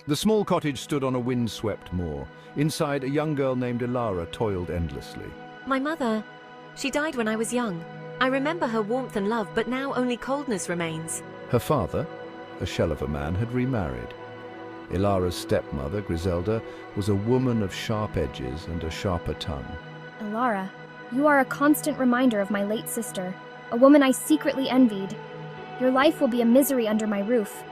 The small cottage stood on a wind-swept moor. Inside, a young girl named Ilara toiled endlessly. My mother, she died when I was young. I remember her warmth and love, but now only coldness remains. Her father, a shell of a man, had remarried. Ilara's stepmother, Griselda, was a woman of sharp edges and a sharper tongue. Ilara, you are a constant reminder of my late sister, a woman I secretly envied. Your life will be a misery under my roof.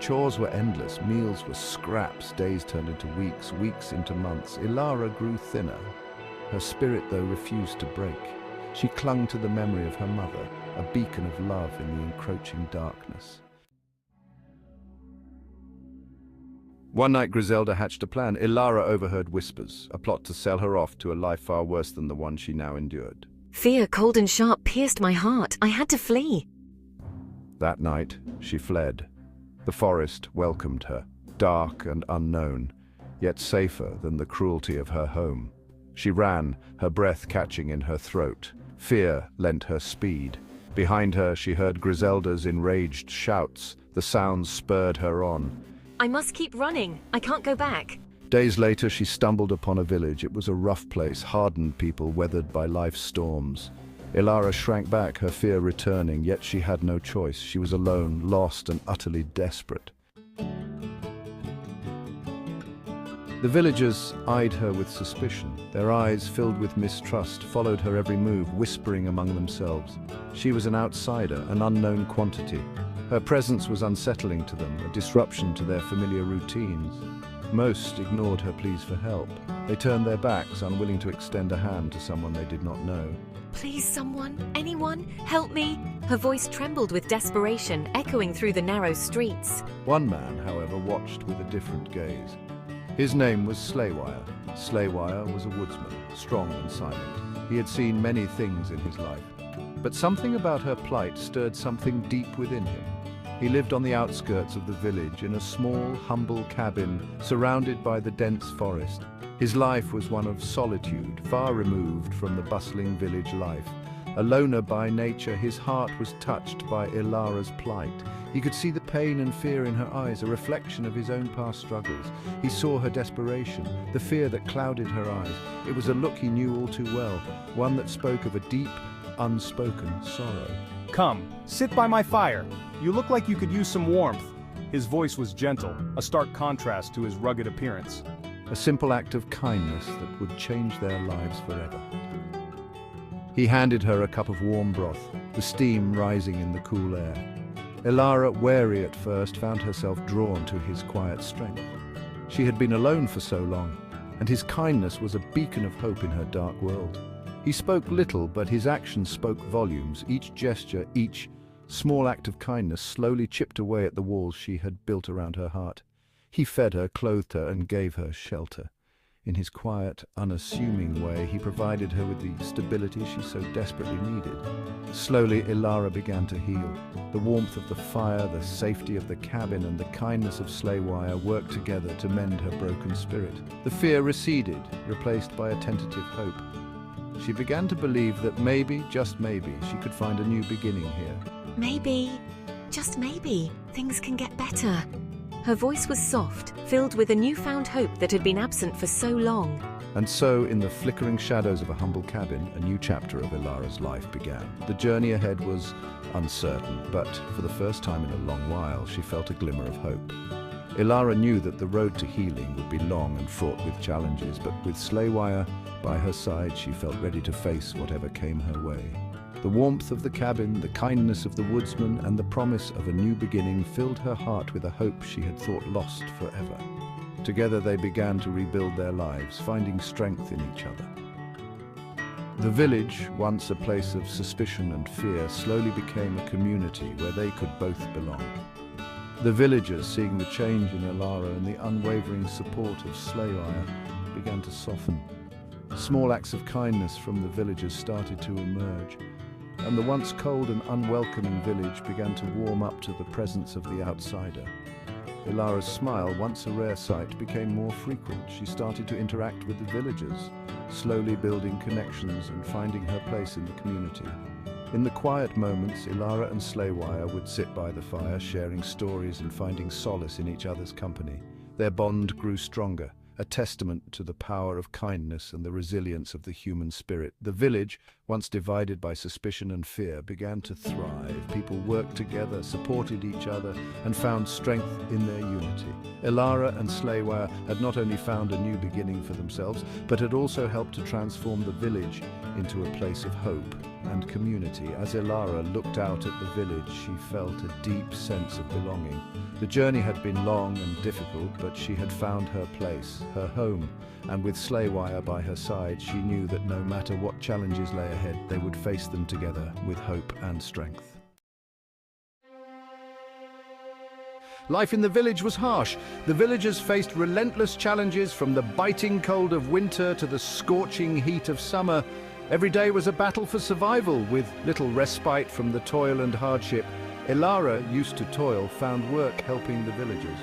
Chores were endless, meals were scraps, days turned into weeks, weeks into months. Ilara grew thinner. Her spirit, though, refused to break. She clung to the memory of her mother, a beacon of love in the encroaching darkness. One night Griselda hatched a plan. Ilara overheard whispers, a plot to sell her off to a life far worse than the one she now endured. Fear, cold and sharp, pierced my heart. I had to flee. That night, she fled. The forest welcomed her, dark and unknown, yet safer than the cruelty of her home. She ran, her breath catching in her throat. Fear lent her speed. Behind her, she heard Griselda's enraged shouts. The sounds spurred her on. I must keep running. I can't go back. Days later, she stumbled upon a village. It was a rough place, hardened people weathered by life's storms. Ilara shrank back, her fear returning, yet she had no choice. She was alone, lost and utterly desperate. The villagers eyed her with suspicion. Their eyes, filled with mistrust, followed her every move, whispering among themselves. She was an outsider, an unknown quantity. Her presence was unsettling to them, a disruption to their familiar routines. Most ignored her pleas for help. They turned their backs, unwilling to extend a hand to someone they did not know. Please, someone, anyone, help me. Her voice trembled with desperation, echoing through the narrow streets. One man, however, watched with a different gaze. His name was Slaywyer. Slaywiyer was a woodsman, strong and silent. He had seen many things in his life, but something about her plight stirred something deep within him. He lived on the outskirts of the village in a small, humble cabin surrounded by the dense forest. His life was one of solitude, far removed from the bustling village life. A loner by nature, his heart was touched by Ilara's plight. He could see the pain and fear in her eyes, a reflection of his own past struggles. He saw her desperation, the fear that clouded her eyes. It was a look he knew all too well, one that spoke of a deep, unspoken sorrow. Come, sit by my fire. You look like you could use some warmth. His voice was gentle, a stark contrast to his rugged appearance. A simple act of kindness that would change their lives forever. He handed her a cup of warm broth, the steam rising in the cool air. Ilara, wary at first, found herself drawn to his quiet strength. She had been alone for so long, and his kindness was a beacon of hope in her dark world. He spoke little, but his actions spoke volumes. Each gesture, each small act of kindness slowly chipped away at the walls she had built around her heart. He fed her, clothed her, and gave her shelter. In his quiet, unassuming way, he provided her with the stability she so desperately needed. Slowly, Ilara began to heal. The warmth of the fire, the safety of the cabin, and the kindness of Slaywiyer worked together to mend her broken spirit. The fear receded, replaced by a tentative hope. She began to believe that maybe, just maybe, she could find a new beginning here. Maybe, just maybe, things can get better. Her voice was soft, filled with a newfound hope that had been absent for so long. And so, in the flickering shadows of a humble cabin, a new chapter of Ilara's life began. The journey ahead was uncertain, but for the first time in a long while, she felt a glimmer of hope. Ilara knew that the road to healing would be long and fraught with challenges, but with Slaywiyer by her side, she felt ready to face whatever came her way. The warmth of the cabin, the kindness of the woodsman, and the promise of a new beginning filled her heart with a hope she had thought lost forever. Together they began to rebuild their lives, finding strength in each other. The village, once a place of suspicion and fear, slowly became a community where they could both belong. The villagers, seeing the change in Ilara and the unwavering support of Slaywiyer, began to soften. Small acts of kindness from the villagers started to emerge, and the once cold and unwelcoming village began to warm up to the presence of the outsider. Ilara's smile, once a rare sight, became more frequent. She started to interact with the villagers, slowly building connections and finding her place in the community. In the quiet moments, Ilara and Slaywiyer would sit by the fire, sharing stories and finding solace in each other's company. Their bond grew stronger, a testament to the power of kindness and the resilience of the human spirit. The village, once divided by suspicion and fear, began to thrive. People worked together, supported each other, and found strength in their unity. Elara and Slaywiyer had not only found a new beginning for themselves, but had also helped to transform the village into a place of hope and community. As Elara looked out at the village, she felt a deep sense of belonging. The journey had been long and difficult, but she had found her place, her home, and with Slaywiyer by her side, she knew that no matter what challenges lay ahead, they would face them together with hope and strength. Life in the village was harsh. The villagers faced relentless challenges, from the biting cold of winter to the scorching heat of summer. Every day was a battle for survival, with little respite from the toil and hardship. Elara, used to toil, found work helping the villagers.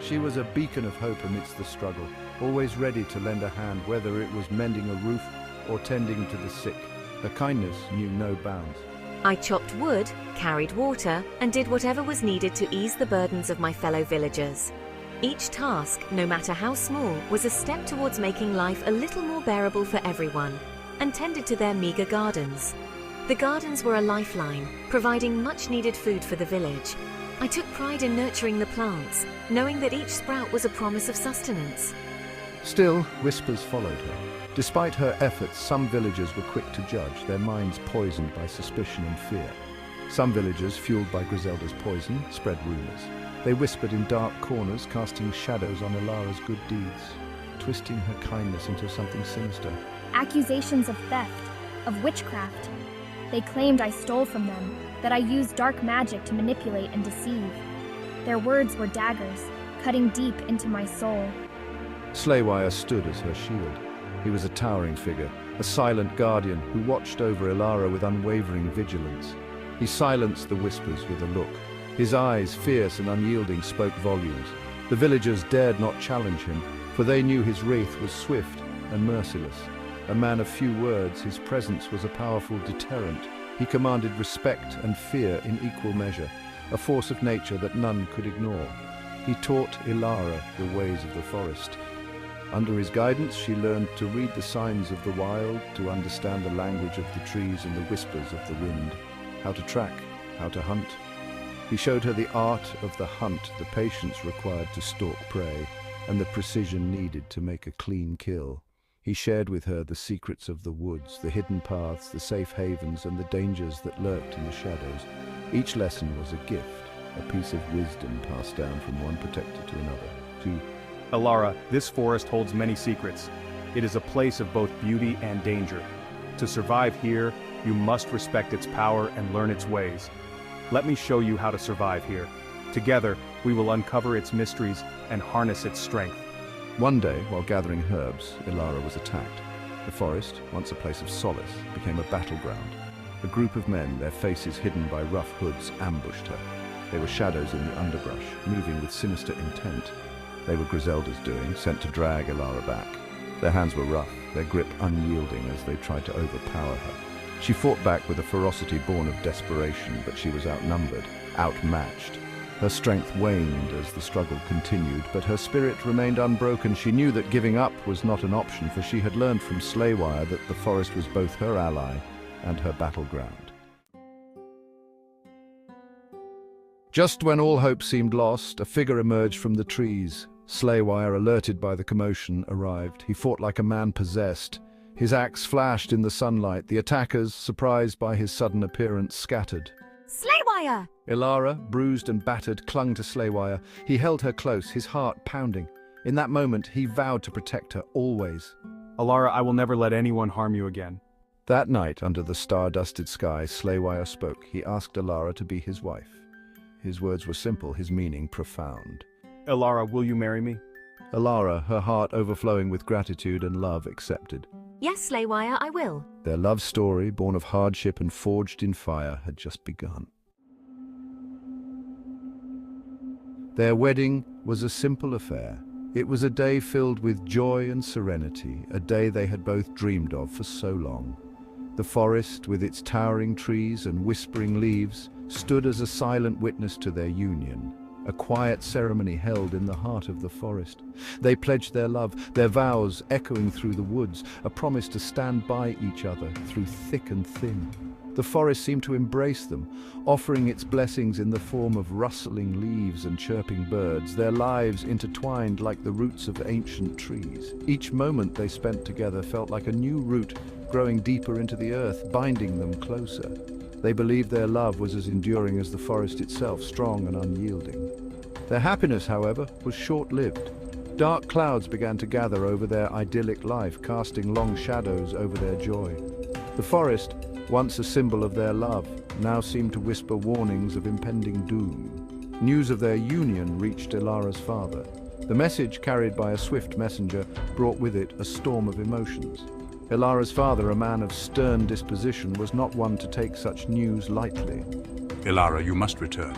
She was a beacon of hope amidst the struggle, always ready to lend a hand, whether it was mending a roof or tending to the sick. Her kindness knew no bounds. I chopped wood, carried water, and did whatever was needed to ease the burdens of my fellow villagers. Each task, no matter how small, was a step towards making life a little more bearable for everyone, and tended to their meager gardens. The gardens were a lifeline, providing much-needed food for the village. I took pride in nurturing the plants, knowing that each sprout was a promise of sustenance. Still, whispers followed her. Despite her efforts, some villagers were quick to judge, their minds poisoned by suspicion and fear. Some villagers, fueled by Griselda's poison, spread rumors. They whispered in dark corners, casting shadows on Elara's good deeds, twisting her kindness into something sinister. Accusations of theft, of witchcraft. They claimed I stole from them, that I used dark magic to manipulate and deceive. Their words were daggers, cutting deep into my soul. Slaywiyer stood as her shield. He was a towering figure, a silent guardian who watched over Elara with unwavering vigilance. He silenced the whispers with a look. His eyes, fierce and unyielding, spoke volumes. The villagers dared not challenge him, for they knew his wrath was swift and merciless. A man of few words, his presence was a powerful deterrent. He commanded respect and fear in equal measure, a force of nature that none could ignore. He taught Elara the ways of the forest. Under his guidance, she learned to read the signs of the wild, to understand the language of the trees and the whispers of the wind, how to track, how to hunt. He showed her the art of the hunt, the patience required to stalk prey, and the precision needed to make a clean kill. He shared with her the secrets of the woods, the hidden paths, the safe havens, and the dangers that lurked in the shadows. Each lesson was a gift, a piece of wisdom passed down from one protector to another. Elara, this forest holds many secrets. It is a place of both beauty and danger. To survive here, you must respect its power and learn its ways. Let me show you how to survive here. Together, we will uncover its mysteries and harness its strength. One day, while gathering herbs, Elara was attacked. The forest, once a place of solace, became a battleground. A group of men, their faces hidden by rough hoods, ambushed her. They were shadows in the underbrush, moving with sinister intent. They were Griselda's doing, sent to drag Elara back. Their hands were rough, their grip unyielding as they tried to overpower her. She fought back with a ferocity born of desperation, but she was outnumbered, outmatched. Her strength waned as the struggle continued, but her spirit remained unbroken. She knew that giving up was not an option, for she had learned from Slaywiyer that the forest was both her ally and her battleground. Just when all hope seemed lost, a figure emerged from the trees. Slaywiyer, alerted by the commotion, arrived. He fought like a man possessed. His axe flashed in the sunlight. The attackers, surprised by his sudden appearance, scattered. Slaywiyer! Elara, bruised and battered, clung to Slaywiyer. He held her close, his heart pounding. In that moment, he vowed to protect her, always. Elara, I will never let anyone harm you again. That night, under the star-dusted sky, Slaywiyer spoke. He asked Elara to be his wife. His words were simple, his meaning profound. Elara, will you marry me? Elara, her heart overflowing with gratitude and love, accepted. Yes, Slaywiyer, I will. Their love story, born of hardship and forged in fire, had just begun. Their wedding was a simple affair. It was a day filled with joy and serenity, a day they had both dreamed of for so long. The forest, with its towering trees and whispering leaves, stood as a silent witness to their union. a quiet ceremony held in the heart of the forest. They pledged their love, their vows echoing through the woods, a promise to stand by each other through thick and thin. The forest seemed to embrace them, offering its blessings in the form of rustling leaves and chirping birds, their lives intertwined like the roots of ancient trees. Each moment they spent together felt like a new root growing deeper into the earth, binding them closer. They believed their love was as enduring as the forest itself, strong and unyielding. Their happiness, however, was short-lived. Dark clouds began to gather over their idyllic life, casting long shadows over their joy. The forest, once a symbol of their love, now seemed to whisper warnings of impending doom. News of their union reached Ilara's father. The message, carried by a swift messenger, brought with it a storm of emotions. Ilara's father, a man of stern disposition, was not one to take such news lightly. Ilara, you must return.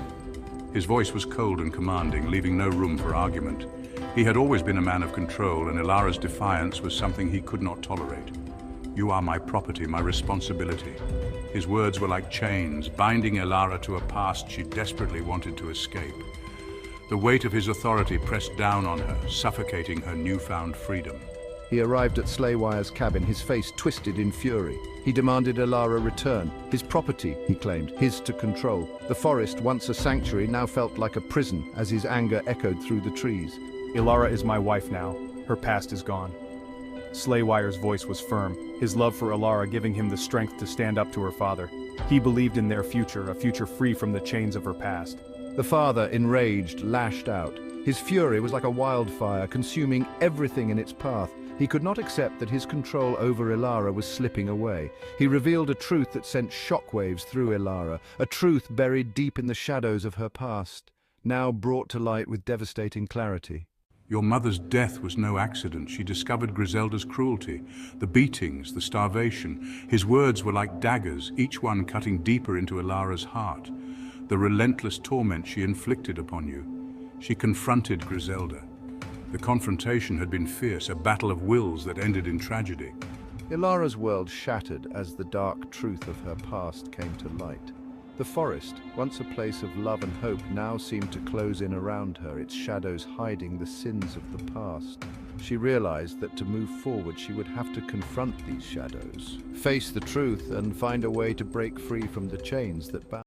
His voice was cold and commanding, leaving no room for argument. He had always been a man of control, and Ilara's defiance was something he could not tolerate. You are my property, my responsibility. His words were like chains, binding Ilara to a past she desperately wanted to escape. The weight of his authority pressed down on her, suffocating her newfound freedom. He arrived at Slaywiyer's cabin, his face twisted in fury. He demanded Ilara return. His property, he claimed, his to control. The forest, once a sanctuary, now felt like a prison as his anger echoed through the trees. Ilara is my wife now. Her past is gone. Slaywiyer's voice was firm, his love for Ilara giving him the strength to stand up to her father. He believed in their future, a future free from the chains of her past. The father, enraged, lashed out. His fury was like a wildfire, consuming everything in its path. He could not accept that his control over Ilara was slipping away. He revealed a truth that sent shockwaves through Ilara, a truth buried deep in the shadows of her past, now brought to light with devastating clarity. Your mother's death was no accident. She discovered Griselda's cruelty, the beatings, the starvation. His words were like daggers, each one cutting deeper into Ilara's heart. The relentless torment she inflicted upon you. She confronted Griselda. The confrontation had been fierce, a battle of wills that ended in tragedy. Ilara's world shattered as the dark truth of her past came to light. The forest, once a place of love and hope, now seemed to close in around her, its shadows hiding the sins of the past. She realized that to move forward she would have to confront these shadows, face the truth, and find a way to break free from the chains that bound.